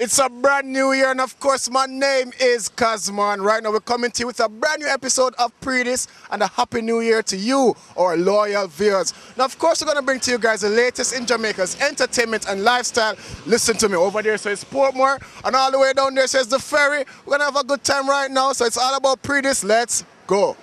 It's a brand new year, and of course my name is Kazman. Right now we're coming to you with a brand new episode of Predis, and a happy new year to you, our loyal viewers. Now of course we're going to bring to you guys the latest in Jamaica's entertainment and lifestyle. Listen to me, over there says Portmore, and all the way down there says the Ferry. We're going to have a good time right now, so it's all about Predis. Let's go.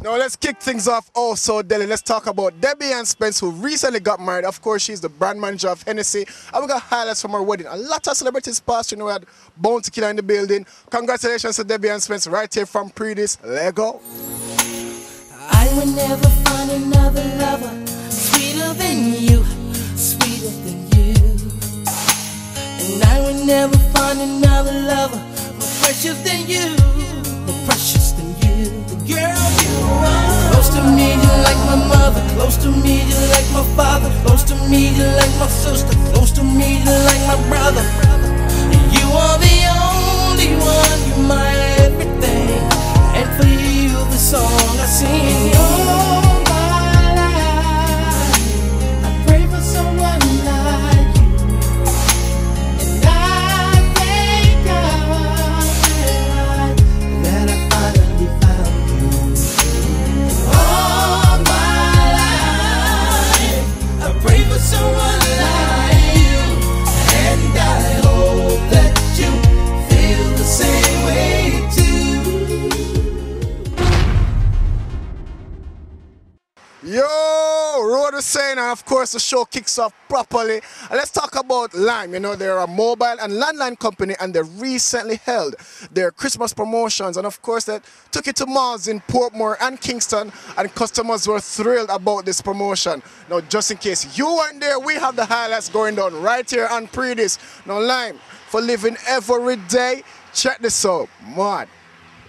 Now let's kick things off also, Delhi. Let's talk about Debbie Ann Spence, who recently got married. Of course, she's the brand manager of Hennessy. And we got highlights from her wedding. A lot of celebrities passed. You know, we had Bounty Killer in the building. Congratulations to Debbie Ann Spence right here from Predis. Lego. I will never find another lover sweeter than you, sweeter than you. And I will never find another lover more precious than you, more precious than you. The girl you are. Close to me, you like my mother. Close to me, you like my father. Close to me, you like my sister. Close to me, you like my brother. And you are the only one. You're my everything. And for you, the song I sing. All my life, I pray for someone like you. And I thank God that I finally found you. All my life, I pray for someone like you. And I hope that you feel the same way too. Yo, Road is saying, and of course the show kicks off properly. And let's talk about Lime. You know, they're a mobile and landline company, and they recently held their Christmas promotions. And of course, they took it to malls in Portmore and Kingston, and customers were thrilled about this promotion. Now, just in case you weren't there, we have the highlights going down right here on Predis. Now, Lime, for living every day, check this out. Mad.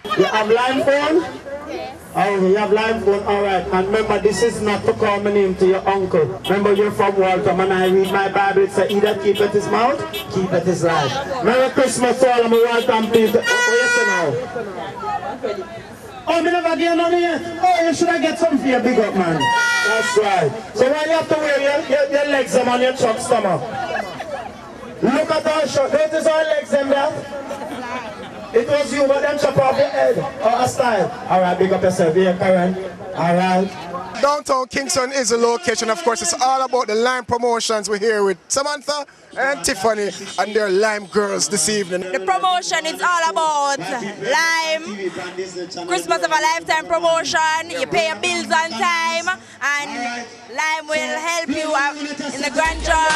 You have Lime phone? Yes. Oh, you have Lime phone, alright. And remember, this is not to call my name to your uncle. Remember, you're from Waltham, and I read my Bible. It says, either keep it his mouth, keep it his life. Merry Christmas to all of my Waltham people. Oh, yes, you know. Oh, me never get none yet. Oh, you should have get something for your big up, man. That's right. So why you have to wear your legs them on your truck stomach? Look at our shirt. Notice our legs them there. It was you, but them chop off your head. Oh, a style. Alright, big up yourself here, Karen. Alright. Downtown Kingston is the location. Of course, it's all about the Lime promotions. We're here with Samantha and Tiffany and their Lime girls this evening. The promotion is all about Lime, Christmas of a lifetime promotion. You pay your bills on time, and Lime will help you out in the grand jar.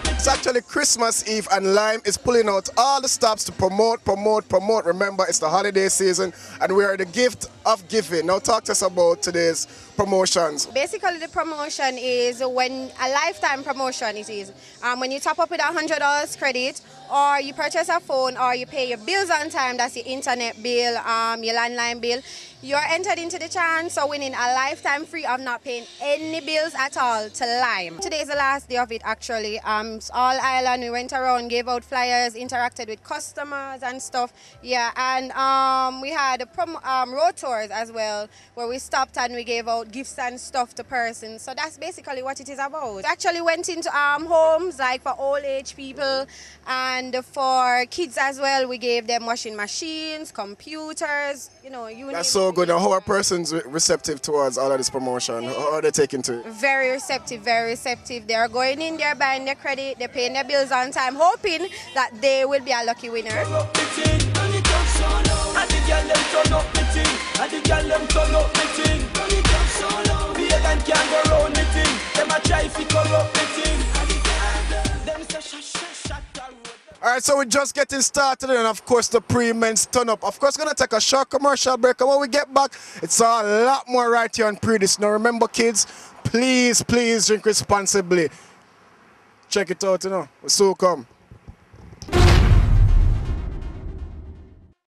It's actually Christmas Eve, and Lime is pulling out all the stops to promote. Remember, it's the holiday season, and we are the gift of giving. Now talk to us about today's promotions. Basically, the promotion is when a lifetime promotion it is. When you top up with $100 credit, or you purchase a phone, or you pay your bills on time, that's your internet bill, your landline bill, you're entered into the chance of winning a lifetime free of not paying any bills at all to Lime. Today is the last day of it actually. All island, we went around, gave out flyers, interacted with customers and stuff. Yeah, and we had road tours as well, where we stopped and we gave out gifts and stuff to persons. So that's basically what it is about. We actually went into homes like for old age people, and for kids as well. We gave them washing machines, computers, you know, you That's so good. Now, how are persons receptive towards all of this promotion? How are they taking to it? Very receptive, very receptive. They're going in there, buying their credit, they're paying their bills on time, hoping that they will be a lucky winner. Alright, so we're just getting started, and of course the pre-men's turn up. Of course, gonna take a short commercial break, and when we get back, it's a lot more right here on Pre-Dis. Now remember, kids, please drink responsibly. Check it out, you know. We soon come.